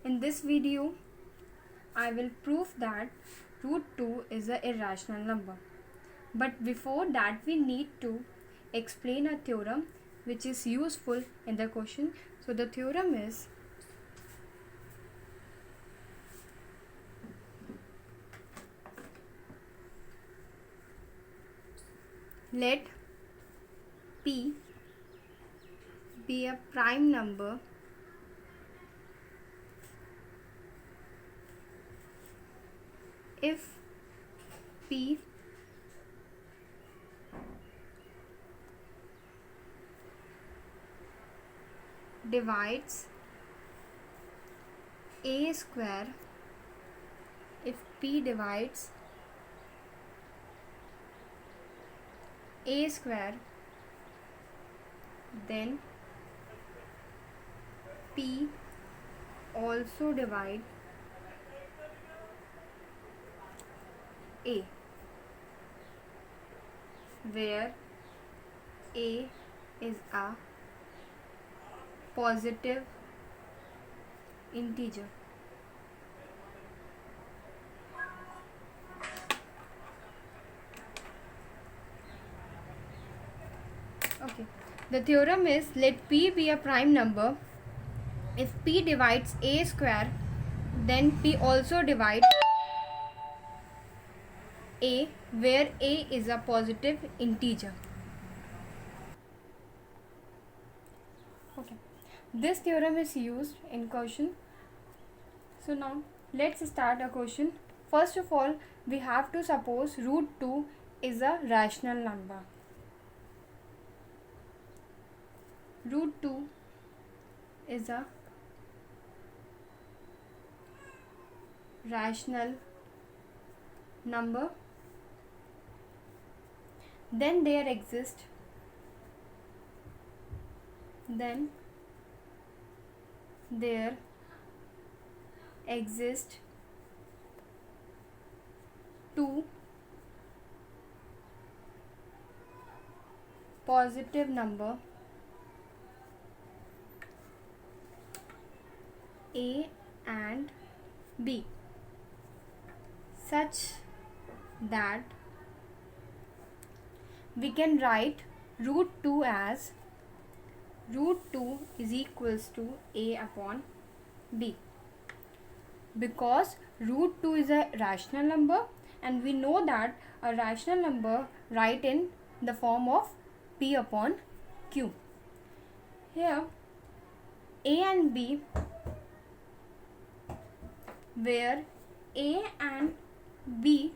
In this video, I will prove that root 2 is an irrational number. But before that, we need to explain a theorem which is useful in the question. So the theorem is let P be a prime number if P divides a square, if P divides a square, then P also divide A, where A is a positive integer. Okay, the theorem is let P be a prime number if P divides a square, then P also divides a, where a is a positive integer. Okay, this theorem is used in question. So now let's start a question. First of all, we have to suppose root 2 is a rational number. Root 2 is a rational number. Then there exist two positive number A and B such that we can write root 2 as root 2 is equals to A upon B, because root 2 is a rational number and we know that a rational number write in the form of P upon Q. Here A and B, where A and B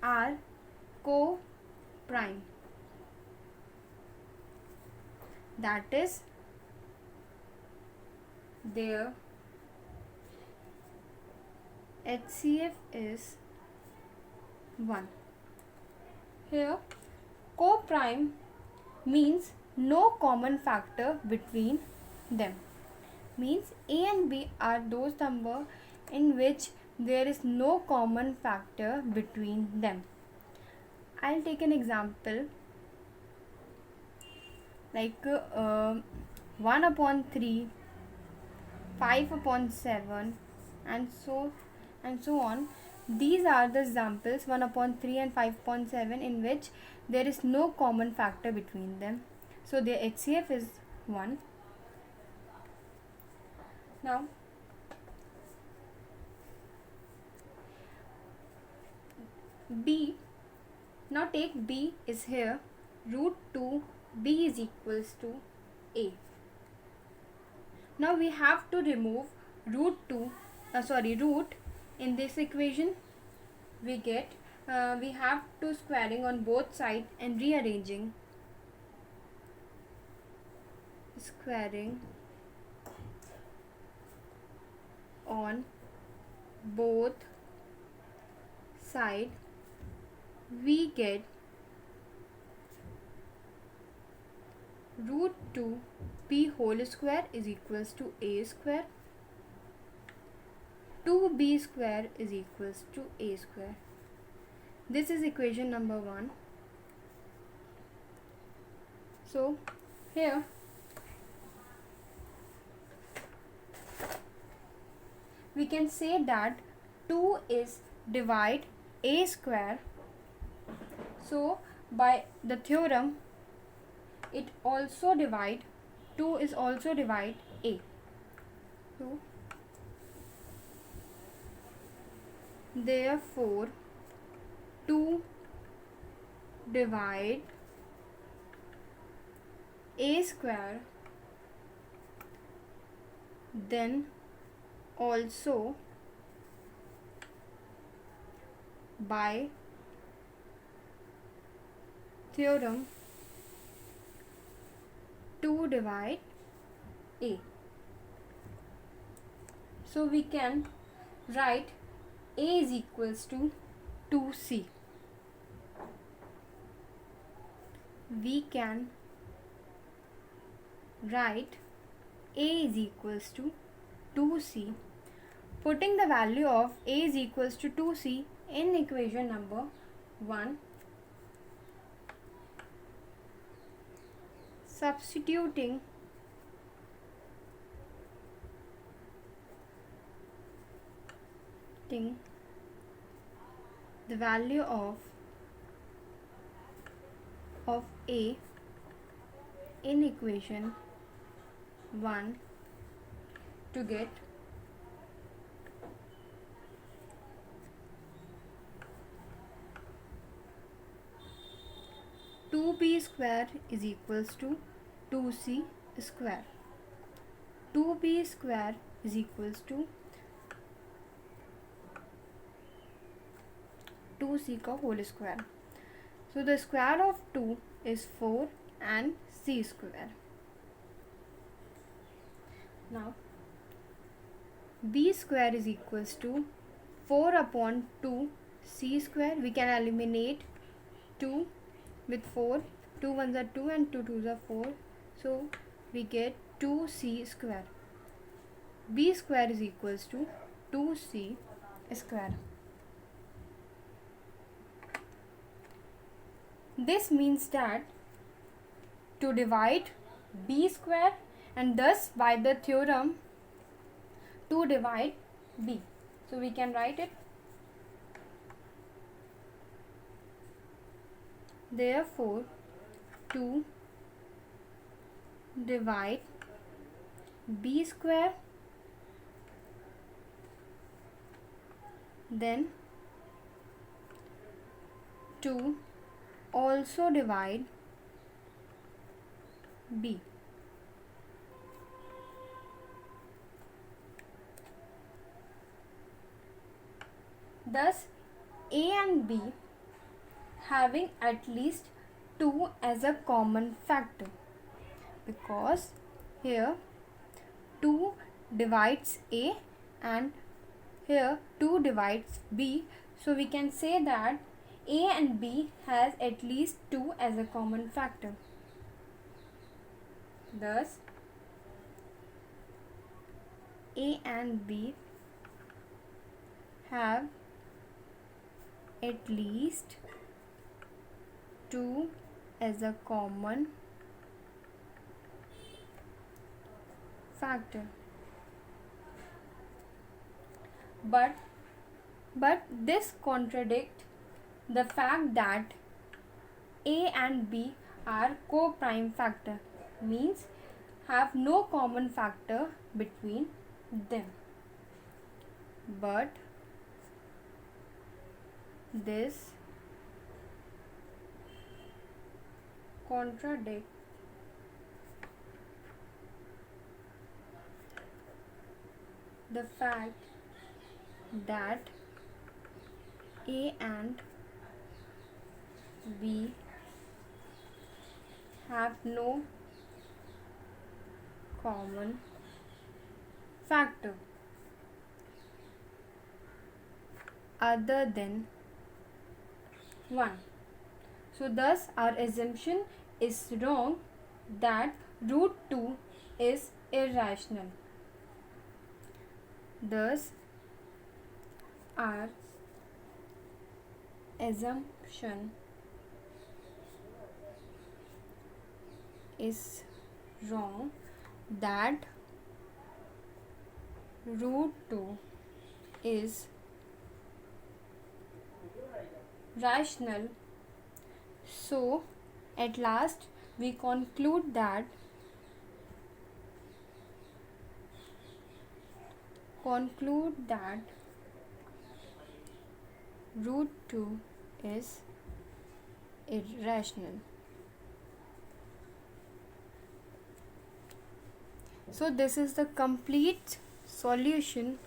are co-prime, that is their HCF is 1. Here co-prime means no common factor between them, means A and B are those numbers in which there is no common factor between them. I'll take an example like 1 upon 3, 5 upon 7 and so on. These are the examples 1 upon 3 and 5 upon 7 in which there is no common factor between them. So their HCF is 1. Now B, now take B is here, root 2 B is equals to A. Now we have to remove root in this equation. We get we have to squaring on both sides and rearranging. Squaring on both sides, we get root 2 P whole square is equals to A square, 2B square is equals to A square. This is equation number 1. So here we can say that 2 is divide a square. So by the theorem, it also divide 2 is also divide a. So therefore 2 divide a square, then also by theorem 2 divide a. So we can write a is equals to 2c. We can write a is equals to 2c, putting the value of a is equals to 2c in equation number 1, substituting the value of a in equation 1 to get two b square is equals to 2c square. 2b square is equals to 2c का whole square. So the square of 2 is 4 and c square. Now b square is equals to 4 upon 2 c square. We can eliminate 2 with 4. 2 ones are 2 and 2 twos are 4. So we get 2c square. b square is equals to 2c square. This means that to divide b square, and thus by the theorem to divide b. So we can write it. Therefore, to divide b square, then to also divide b. Thus a and b having at least 2 as a common factor, because here 2 divides a and here 2 divides b. So we can say that a and b has at least 2 as a common factor. Thus a and b have at least 2 as a common factor. But this contradicts the fact that a and b are co-prime factor, means have no common factor between them. But this contradicts the fact that a and b have no common factor other than 1. So thus our assumption is wrong that root 2 is irrational. Thus our assumption is wrong that root 2 is rational. So at last we conclude that root 2 is irrational. So this is the complete solution